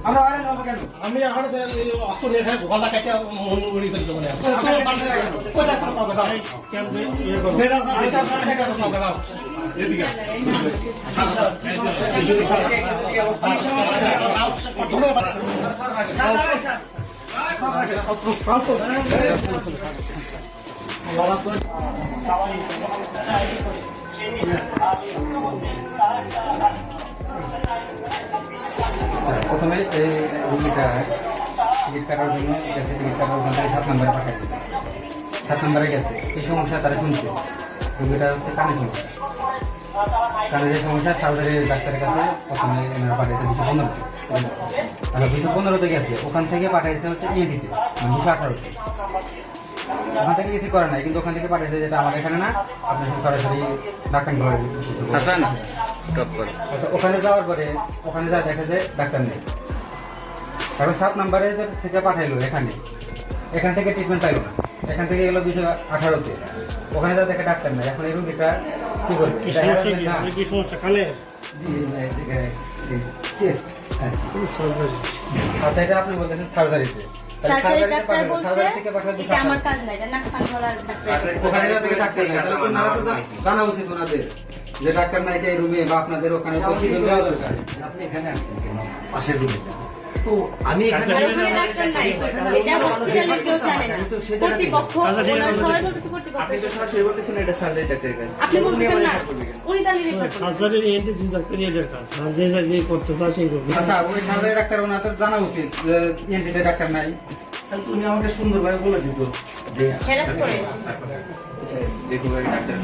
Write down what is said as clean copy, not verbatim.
আমরা আরে নেব কেন? আমি এখন অস্ত্র নিয়ে খাই গলা কাটে মন উড়ি করে দেবো না কোথায় পাবে দাও এদিকে প্রথমে এই রুগীটা টিকিট কাটার জন্য গেছে, টিকিট কাটার ওখান থেকে 7 নম্বরে পাঠাইছে, 7 নম্বরে গেছে। এই সমস্যা তারা শুনছে, রুগীটা হচ্ছে কানে সমস্যা, কানে যে সমস্যা সার্জারি ডাক্তারের কাছে প্রথমে এনারা পাঠাইছে 215, তাহলে 215-তে গেছে, ওখান থেকে পাঠাইছে হচ্ছে ইএনটিতে, 218-তে। ওখান থেকে কিছু করে নাই, কিন্তু ওখান থেকে পাঠিয়েছে যেটা আমার এখানে না, আপনার সরাসরি ডাক্তার ঘরে ওখানে যাওয়ার পরে ওখানে যা দেখা যায় ডাক্তার নেই, কারণ 7 নম্বরে থেকে পাঠাইলো এখান থেকে ট্রিটমেন্ট পাইলো না, এখান থেকে গেলো 218-তে, ওখানে যা দেখে ডাক্তার নেই। এখন এই রোগীটা কি করবে? এটা আপনি বলতেছেন সার্জারিতে, জানা উচিত ওনাদের যে ডাক্তার নাই এই রুমে বা আপনাদের ওখানে আপনি এখানে আসছেন কেন পাশের রুমে? তো আমি ডাক্তার ওনাদের জানা উচিত যে ডাক্তার নাই, তুমি আমাকে সুন্দরভাবে বলে দিত যে দেখো ডাক্তার